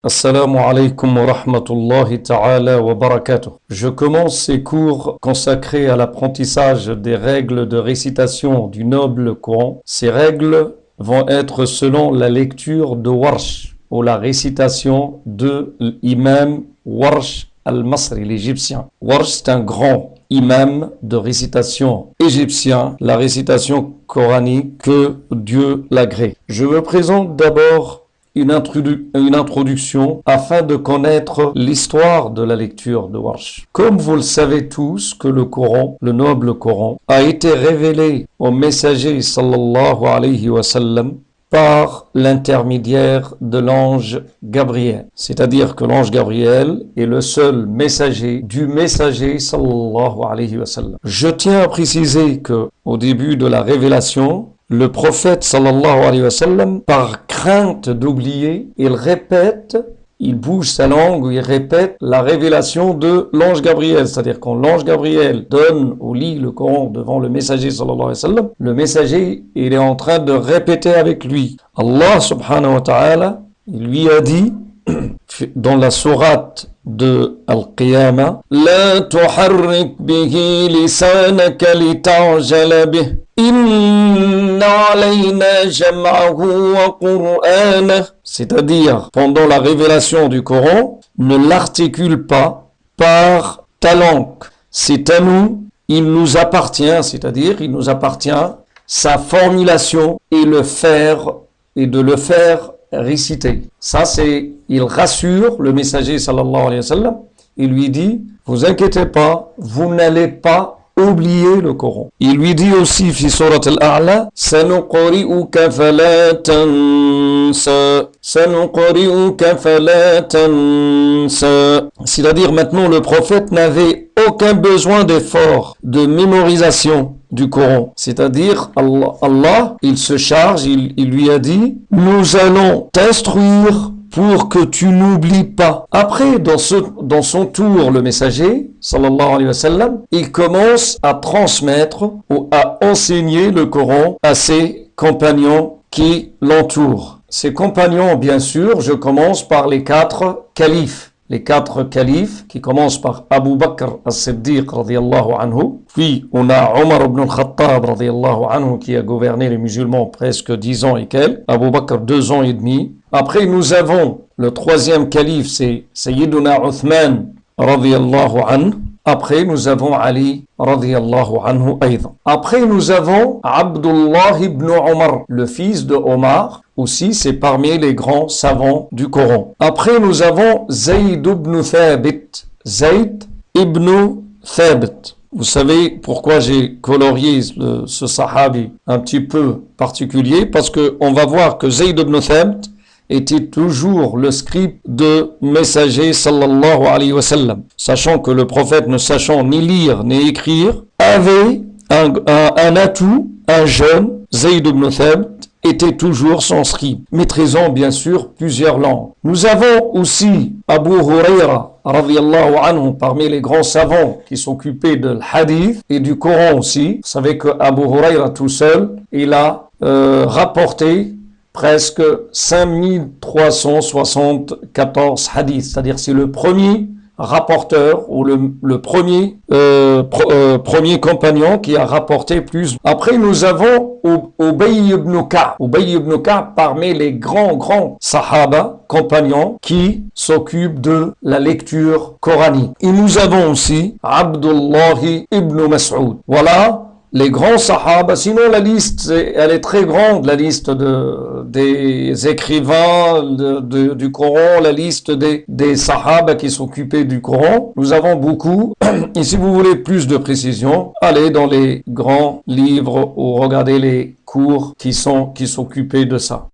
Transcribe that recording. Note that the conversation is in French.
Assalamu alaikum wa rahmatullahi ta'ala wa barakatuh. Je commence ces cours consacrés à l'apprentissage des règles de récitation du noble Coran. Ces règles vont être selon la lecture de Warsh ou la récitation de l'imam Warsh al-Masri, l'Égyptien. Warsh, c'est un grand imam de récitation égyptien, la récitation coranique, que Dieu l'agrée. Je me présente d'abord une introduction afin de connaître l'histoire de la lecture de Warsh. Comme vous le savez tous que le Coran, le noble Coran, a été révélé au messager sallallahu alayhi wa sallam par l'intermédiaire de l'ange Gabriel. C'est-à-dire que l'ange Gabriel est le seul messager du messager sallallahu alayhi wa sallam. Je tiens à préciser que au début de la révélation, le prophète sallallahu alayhi wa sallam, par crainte d'oublier, il bouge sa langue, il répète la révélation de l'ange Gabriel. C'est-à-dire quand l'ange Gabriel donne ou lit le Coran devant le messager sallallahu alayhi wa sallam, le messager, il est en train de répéter avec lui. Allah subhanahu wa ta'ala, il lui a dit dans la sourate de Al-Qiyamah, La tuharrik bihi lisanaka lita'jala bih. C'est-à-dire, pendant la révélation du Coran, ne l'articule pas par ta langue. C'est à nous, il nous appartient, c'est-à-dire, il nous appartient sa formulation et de le faire réciter. Ça, c'est, il rassure le messager sallallahu alayhi wa sallam, il lui dit, vous inquiétez pas, vous n'allez pas oublier le Coran. Il lui dit aussi, fi surat al-A'la, Sanuqri'uka fala tansa. Sanuqri'uka fala tansa. C'est-à-dire, maintenant, le prophète n'avait aucun besoin d'effort, de mémorisation du Coran. C'est-à-dire, Allah, il se charge, il lui a dit, nous allons t'instruire pour que tu n'oublies pas. Après, dans son tour, le messager, sallallahu alayhi wa sallam, il commence à transmettre ou à enseigner le Coran à ses compagnons qui l'entourent. Ces compagnons, bien sûr, je commence par les 4 califes. Les 4 califes qui commencent par Abu Bakr as-Siddiq radiyallahu anhu. Puis on a Omar ibn al-Khattab radiyallahu anhu qui a gouverné les musulmans presque 10 ans et quelques. Abu Bakr 2 ans et demi. Après nous avons le 3e calife, c'est Sayyiduna Uthman radiyallahu anhu. Après nous avons Ali radiyallahu anhu aydan. Après nous avons Abdullah ibn Omar, le fils de Omar. Aussi, c'est parmi les grands savants du Coran. Après, nous avons Zayd ibn Thabit. Zayd ibn Thabit. Vous savez pourquoi j'ai colorié ce sahabi un petit peu particulier? Parce qu'on va voir que Zayd ibn Thabit était toujours le scribe de messager sallallahu alayhi wa sallam. Sachant que le prophète, ne sachant ni lire ni écrire, avait un atout, un jeune, Zayd ibn Thabit, était toujours son scribe, maîtrisant bien sûr plusieurs langues. Nous avons aussi Abu Huraira radiyallahu anhu, parmi les grands savants qui s'occupaient de l'hadith et du Coran aussi. Vous savez que Abu Huraira tout seul, il a rapporté presque 5374 hadiths, c'est-à-dire c'est le premier rapporteur ou le premier compagnon qui a rapporté plus. Après nous avons Ubay ibn Ka'b. Ubay ibn Ka'b parmi les grands sahaba, compagnons qui s'occupent de la lecture coranique. Et nous avons aussi Abdullah ibn Mas'ud. Voilà les grands sahaba. Sinon la liste, elle est très grande, la liste des écrivains du Coran, la liste des sahaba qui s'occupaient du Coran. Nous avons beaucoup. Et si vous voulez plus de précision, allez dans les grands livres ou regardez les cours qui s'occupaient de ça.